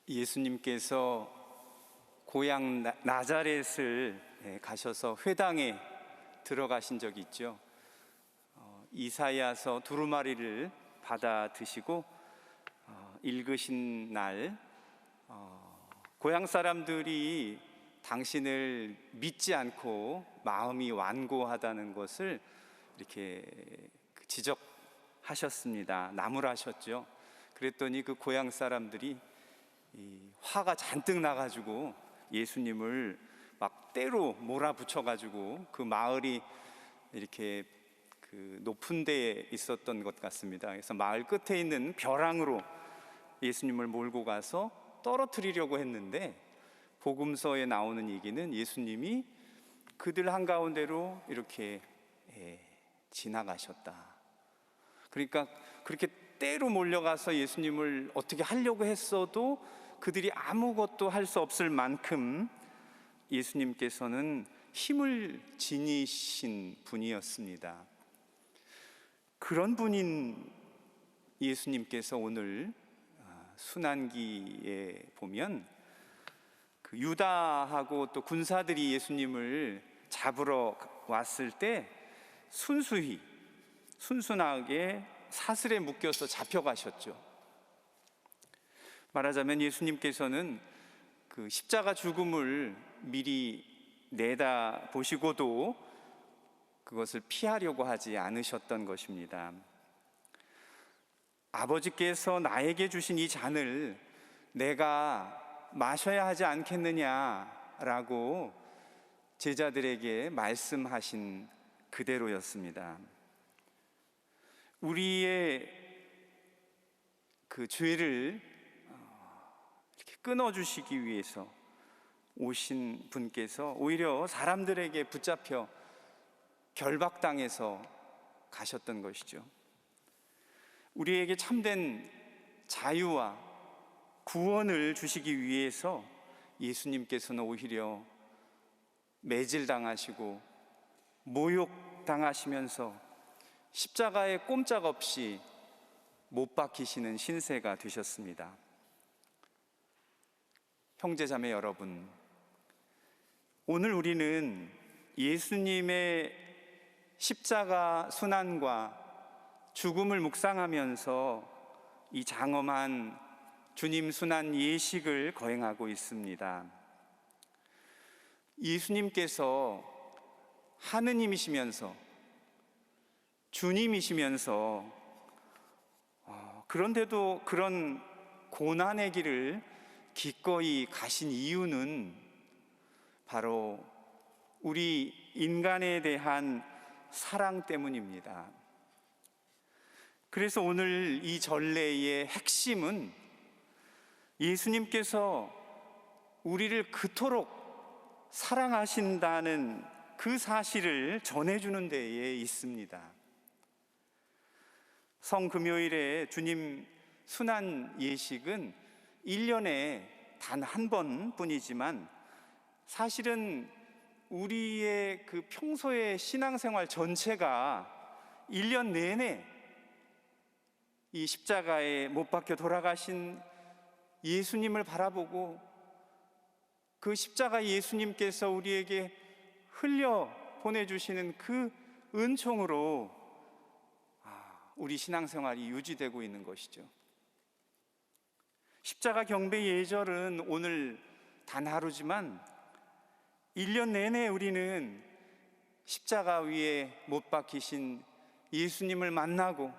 예수님께서 고향 나자렛을 가셔서 회당에 들어가신 적이 있죠. 이사야서 두루마리를 받아 드시고 읽으신 날 고향 사람들이 당신을 믿지 않고 마음이 완고하다는 것을 이렇게 지적하셨습니다. 나무라셨죠. 그랬더니 그 고향 사람들이 화가 잔뜩 나가지고 예수님을 막 때로 몰아붙여가지고 그 마을이 이렇게 그 높은 데에 있었던 것 같습니다. 그래서 마을 끝에 있는 벼랑으로 예수님을 몰고 가서 떨어뜨리려고 했는데, 복음서에 나오는 얘기는 예수님이 그들 한가운데로 이렇게 지나가셨다. 그러니까 그렇게 때로 몰려가서 예수님을 어떻게 하려고 했어도 그들이 아무것도 할 수 없을 만큼 예수님께서는 힘을 지니신 분이었습니다. 그런 분인 예수님께서 오늘 순환기에 보면 그 유다하고 또 군사들이 예수님을 잡으러 왔을 때 순순하게 사슬에 묶여서 잡혀가셨죠. 말하자면 예수님께서는 그 십자가 죽음을 미리 내다 보시고도 그것을 피하려고 하지 않으셨던 것입니다. 아버지께서 나에게 주신 이 잔을 내가 마셔야 하지 않겠느냐라고 제자들에게 말씀하신 그대로였습니다. 우리의 그 죄를 이렇게 끊어주시기 위해서 오신 분께서 오히려 사람들에게 붙잡혀 결박당해서 가셨던 것이죠. 우리에게 참된 자유와 구원을 주시기 위해서 예수님께서는 오히려 매질당하시고 모욕당하시면서 십자가에 꼼짝없이 못 박히시는 신세가 되셨습니다. 형제자매 여러분, 오늘 우리는 예수님의 십자가 순환과 죽음을 묵상하면서 이 장엄한 주님 순환 예식을 거행하고 있습니다. 예수님께서 하느님이시면서 주님이시면서 그런데도 그런 고난의 길을 기꺼이 가신 이유는 바로 우리 인간에 대한 사랑 때문입니다. 그래서 오늘 이 전례의 핵심은 예수님께서 우리를 그토록 사랑하신다는 그 사실을 전해주는 데에 있습니다. 성금요일에 주님 순환 예식은 1년에 단 한 번뿐이지만 사실은 우리의 그 평소의 신앙생활 전체가 1년 내내 이 십자가에 못 박혀 돌아가신 예수님을 바라보고 그 십자가 예수님께서 우리에게 흘려 보내주시는 그 은총으로 우리 신앙생활이 유지되고 있는 것이죠. 십자가 경배 예절은 오늘 단 하루지만 1년 내내 우리는 십자가 위에 못 박히신 예수님을 만나고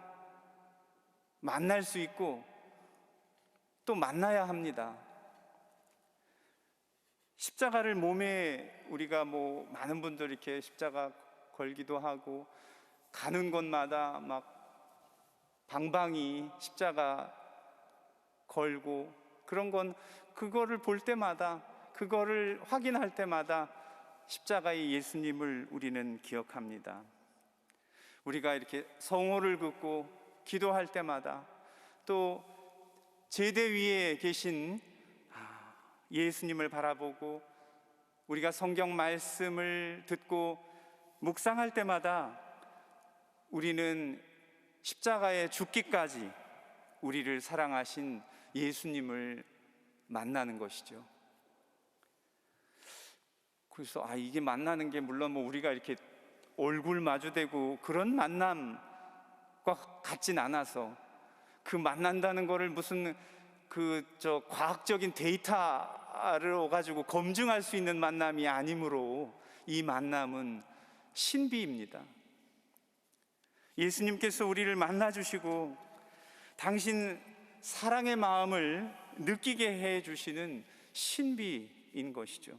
만날 수 있고 또 만나야 합니다. 십자가를 몸에 우리가 많은 분들 이렇게 십자가 걸기도 하고 가는 곳마다 막 방방이 십자가 걸고 그런 건 그거를 볼 때마다 그거를 확인할 때마다 십자가의 예수님을 우리는 기억합니다. 우리가 이렇게 성호를 긋고 기도할 때마다 또 제대 위에 계신 예수님을 바라보고 우리가 성경 말씀을 듣고 묵상할 때마다 우리는 십자가에 죽기까지 우리를 사랑하신 예수님을 만나는 것이죠. 그래서 이게 만나는 게 물론 뭐 우리가 이렇게 얼굴 마주대고 그런 만남과 같진 않아서, 그 만난다는 거를 무슨 과학적인 데이터를 가지고 검증할 수 있는 만남이 아니므로 이 만남은 신비입니다. 예수님께서 우리를 만나주시고 당신 사랑의 마음을 느끼게 해주시는 신비인 것이죠.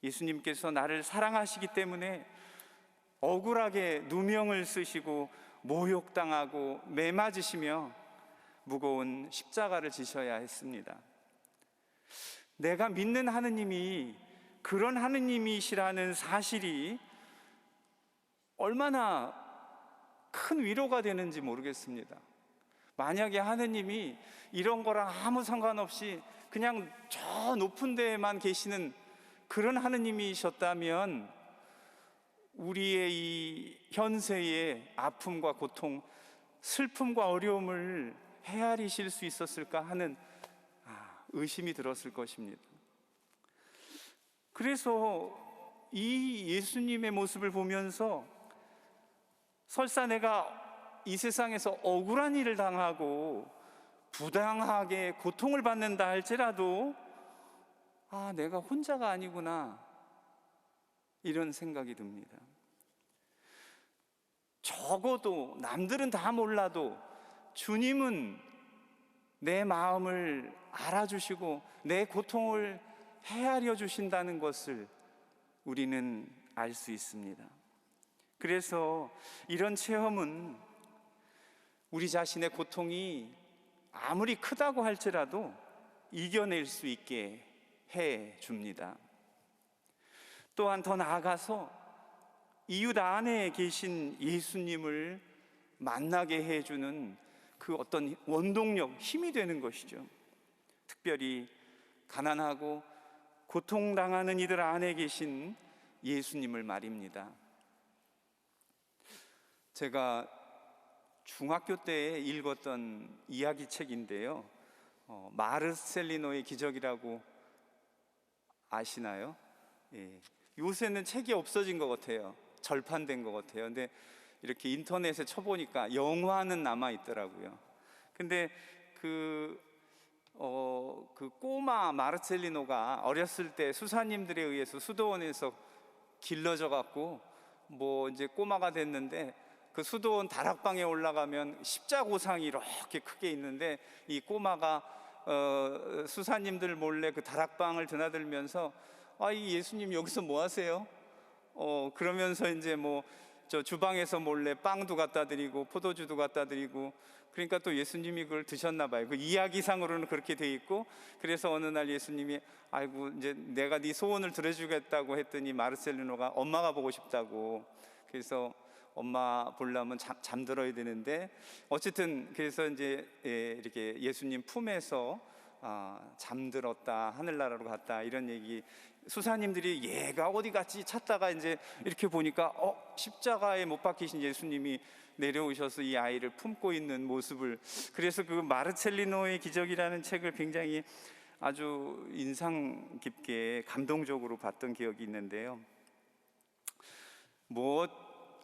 예수님께서 나를 사랑하시기 때문에 억울하게 누명을 쓰시고 모욕당하고 매맞으시며 무거운 십자가를 지셔야 했습니다. 내가 믿는 하느님이 그런 하느님이시라는 사실이 얼마나 큰 위로가 되는지 모르겠습니다. 만약에 하느님이 이런 거랑 아무 상관없이 그냥 저 높은 데에만 계시는 그런 하느님이셨다면 우리의 이 현세의 아픔과 고통, 슬픔과 어려움을 헤아리실 수 있었을까 하는 의심이 들었을 것입니다. 그래서 이 예수님의 모습을 보면서 설사 내가 이 세상에서 억울한 일을 당하고 부당하게 고통을 받는다 할지라도 내가 혼자가 아니구나, 이런 생각이 듭니다. 적어도 남들은 다 몰라도 주님은 내 마음을 알아주시고 내 고통을 헤아려 주신다는 것을 우리는 알 수 있습니다. 그래서 이런 체험은 우리 자신의 고통이 아무리 크다고 할지라도 이겨낼 수 있게 해 줍니다. 또한 더 나아가서 이웃 안에 계신 예수님을 만나게 해주는 그 어떤 원동력, 힘이 되는 것이죠. 특별히 가난하고 고통당하는 이들 안에 계신 예수님을 말입니다. 제가 중학교 때 읽었던 이야기책인데요, 마르셀리노의 기적이라고 아시나요? 예. 요새는 책이 없어진 것 같아요. 절판된 것 같아요. 근데 이렇게 인터넷에 쳐보니까 영화는 남아 있더라고요. 근데 그 꼬마 마르셀리노가 어렸을 때 수사님들에 의해서 수도원에서 길러져 갖고 뭐 이제 꼬마가 됐는데, 그 수도원 다락방에 올라가면 십자고상이 이렇게 크게 있는데 이 꼬마가 수사님들 몰래 그 다락방을 드나들면서 이 예수님 여기서 뭐 하세요? 그러면서 이제 뭐 저 주방에서 몰래 빵도 갖다 드리고 포도주도 갖다 드리고, 그러니까 또 예수님이 그걸 드셨나 봐요. 그 이야기상으로는 그렇게 돼 있고, 그래서 어느 날 예수님이 아이고 이제 내가 네 소원을 들어주겠다고 했더니 마르셀리노가 엄마가 보고 싶다고, 그래서 엄마 보려면 잠들어야 되는데 어쨌든 그래서 이제 이렇게 예수님 품에서 잠들었다, 하늘나라로 갔다, 이런 얘기. 수사님들이 얘가 어디 갔지 찾다가 이제 이렇게 보니까 십자가에 못 박히신 예수님이 내려오셔서 이 아이를 품고 있는 모습을, 그래서 그 마르셀리노의 기적이라는 책을 굉장히 아주 인상 깊게 감동적으로 봤던 기억이 있는데요.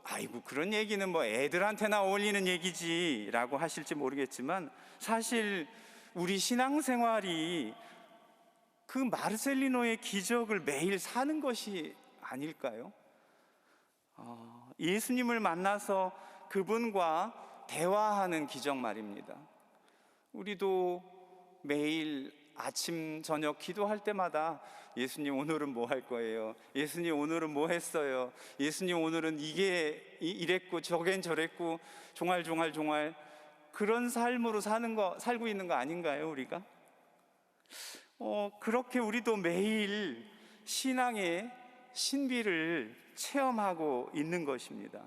아이고 그런 얘기는 뭐 애들한테나 어울리는 얘기지 라고 하실지 모르겠지만, 사실 우리 신앙생활이 그 마르셀리노의 기적을 매일 사는 것이 아닐까요? 예수님을 만나서 그분과 대화하는 기적 말입니다. 우리도 매일 아침 저녁 기도할 때마다 예수님 오늘은 뭐 할 거예요? 예수님 오늘은 뭐 했어요? 예수님 오늘은 이게 이랬고 저겐 저랬고 종알종알 그런 삶으로 살고 있는 거 아닌가요, 우리가? 그렇게 우리도 매일 신앙의 신비를 체험하고 있는 것입니다.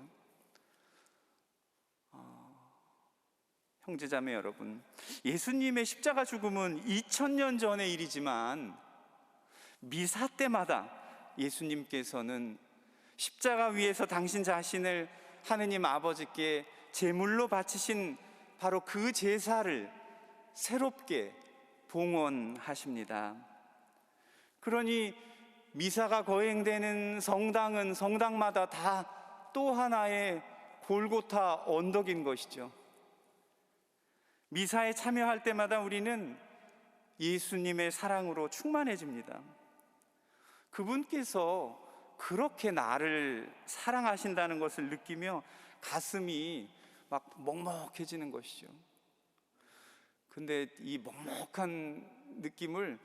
형제자매 여러분, 예수님의 십자가 죽음은 2000년 전의 일이지만 미사 때마다 예수님께서는 십자가 위에서 당신 자신을 하느님 아버지께 제물로 바치신 바로 그 제사를 새롭게 봉헌하십니다. 그러니 미사가 거행되는 성당은 성당마다 다 또 하나의 골고타 언덕인 것이죠. 미사에 참여할 때마다 우리는 예수님의 사랑으로 충만해집니다. 그분께서 그렇게 나를 사랑하신다는 것을 느끼며 가슴이 막 먹먹해지는 것이죠. 근데 이 먹먹한 느낌을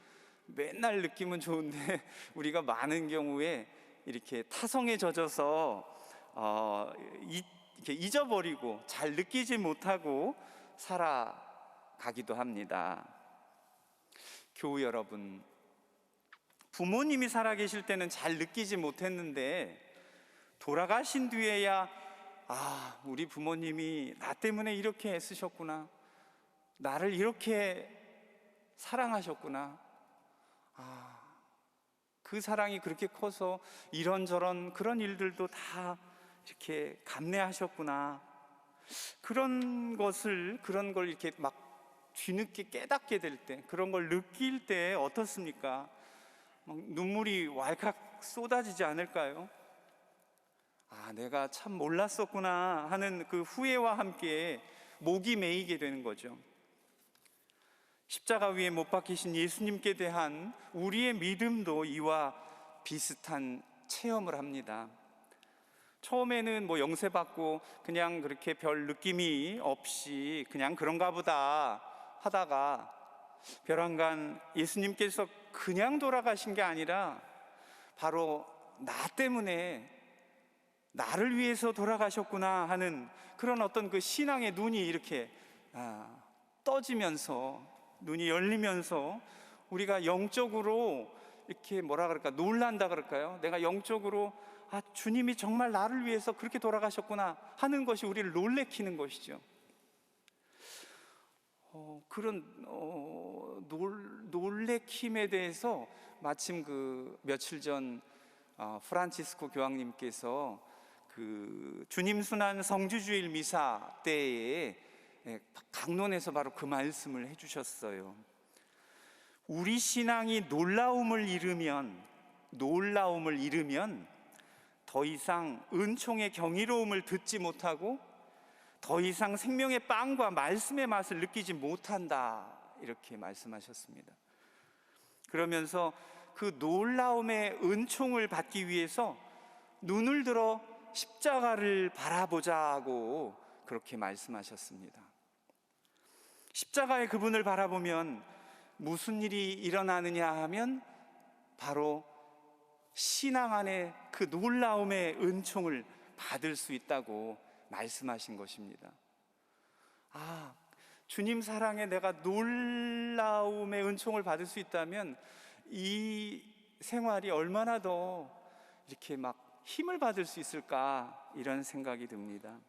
맨날 느끼면 좋은데 우리가 많은 경우에 이렇게 타성에 젖어서 이렇게 잊어버리고 잘 느끼지 못하고 살아가기도 합니다. 교우 여러분, 부모님이 살아계실 때는 잘 느끼지 못했는데 돌아가신 뒤에야 우리 부모님이 나 때문에 이렇게 애쓰셨구나, 나를 이렇게 사랑하셨구나, 그 사랑이 그렇게 커서 이런저런 그런 일들도 다 이렇게 감내하셨구나, 그런 걸 이렇게 막 뒤늦게 깨닫게 될 때, 그런 걸 느낄 때 어떻습니까? 막 눈물이 왈칵 쏟아지지 않을까요? 내가 참 몰랐었구나 하는 그 후회와 함께 목이 메이게 되는 거죠. 십자가 위에 못 박히신 예수님께 대한 우리의 믿음도 이와 비슷한 체험을 합니다. 처음에는 영세받고 그냥 그렇게 별 느낌이 없이 그냥 그런가 보다 하다가 벼랑간 예수님께서 그냥 돌아가신 게 아니라 바로 나 때문에, 나를 위해서 돌아가셨구나 하는 그런 어떤 그 신앙의 눈이 이렇게 떠지면서, 눈이 열리면서 우리가 영적으로 이렇게 놀란다 그럴까요? 내가 영적으로 주님이 정말 나를 위해서 그렇게 돌아가셨구나 하는 것이 우리를 놀래키는 것이죠. 그런 놀래킴에 대해서 마침 그 며칠 전 프란치스코 교황님께서 그 주님 순환 성주주일 미사 때에 강론에서 바로 그 말씀을 해주셨어요. 우리 신앙이 놀라움을 잃으면 더 이상 은총의 경이로움을 듣지 못하고 더 이상 생명의 빵과 말씀의 맛을 느끼지 못한다, 이렇게 말씀하셨습니다. 그러면서 그 놀라움의 은총을 받기 위해서 눈을 들어 십자가를 바라보자고 그렇게 말씀하셨습니다. 십자가의 그분을 바라보면 무슨 일이 일어나느냐 하면 바로 신앙 안에 그 놀라움의 은총을 받을 수 있다고 말씀하신 것입니다. 주님 사랑에 내가 놀라움의 은총을 받을 수 있다면 이 생활이 얼마나 더 이렇게 막 힘을 받을 수 있을까, 이런 생각이 듭니다.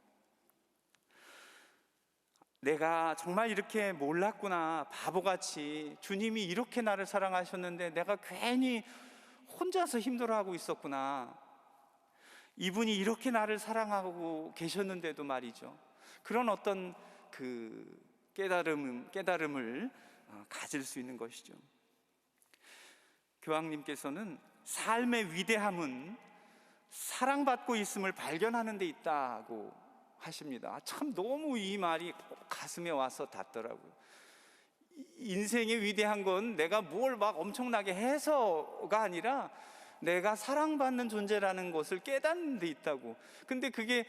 내가 정말 이렇게 몰랐구나, 바보같이 주님이 이렇게 나를 사랑하셨는데 내가 괜히 혼자서 힘들어하고 있었구나, 이분이 이렇게 나를 사랑하고 계셨는데도 말이죠. 그런 어떤 그 깨달음을 가질 수 있는 것이죠. 교황님께서는 삶의 위대함은 사랑받고 있음을 발견하는 데 있다고 하십니다. 참 너무 이 말이 가슴에 와서 닿더라고요. 인생의 위대한 건 내가 뭘 막 엄청나게 해서가 아니라 내가 사랑받는 존재라는 것을 깨닫는 데 있다고. 근데 그게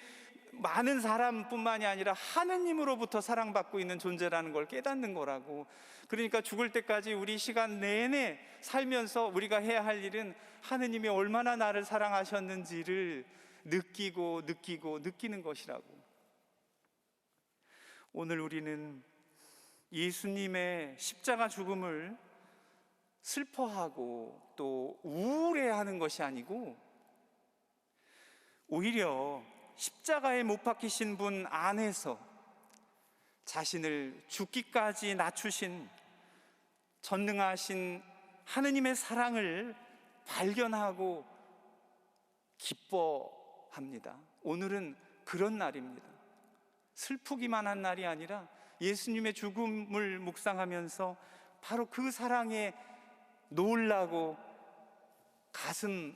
많은 사람뿐만이 아니라 하느님으로부터 사랑받고 있는 존재라는 걸 깨닫는 거라고. 그러니까 죽을 때까지 우리 시간 내내 살면서 우리가 해야 할 일은 하느님이 얼마나 나를 사랑하셨는지를 느끼는 것이라고. 오늘 우리는 예수님의 십자가 죽음을 슬퍼하고 또 우울해하는 것이 아니고 오히려 십자가에 못 박히신 분 안에서 자신을 죽기까지 낮추신 전능하신 하느님의 사랑을 발견하고 기뻐합니다. 오늘은 그런 날입니다. 슬프기만 한 날이 아니라 예수님의 죽음을 묵상하면서 바로 그 사랑에 놀라고 가슴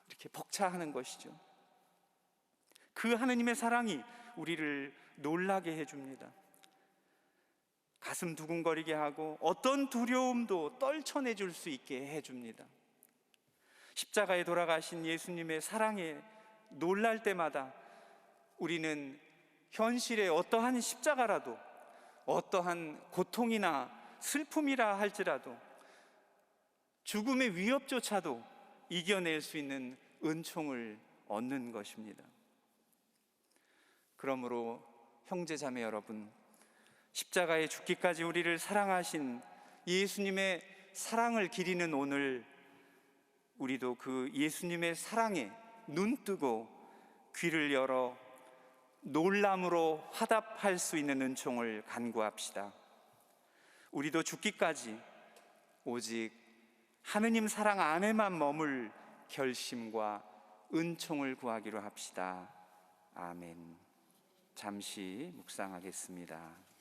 이렇게 벅차하는 것이죠. 그 하느님의 사랑이 우리를 놀라게 해줍니다. 가슴 두근거리게 하고 어떤 두려움도 떨쳐내줄 수 있게 해줍니다. 십자가에 돌아가신 예수님의 사랑에 놀랄 때마다 우리는 현실의 어떠한 십자가라도, 어떠한 고통이나 슬픔이라 할지라도, 죽음의 위협조차도 이겨낼 수 있는 은총을 얻는 것입니다. 그러므로 형제자매 여러분, 십자가에 죽기까지 우리를 사랑하신 예수님의 사랑을 기리는 오늘, 우리도 그 예수님의 사랑에 눈뜨고 귀를 열어 놀람으로 화답할 수 있는 은총을 간구합시다. 우리도 죽기까지 오직 하느님 사랑 안에만 머물 결심과 은총을 구하기로 합시다. 아멘. 잠시 묵상하겠습니다.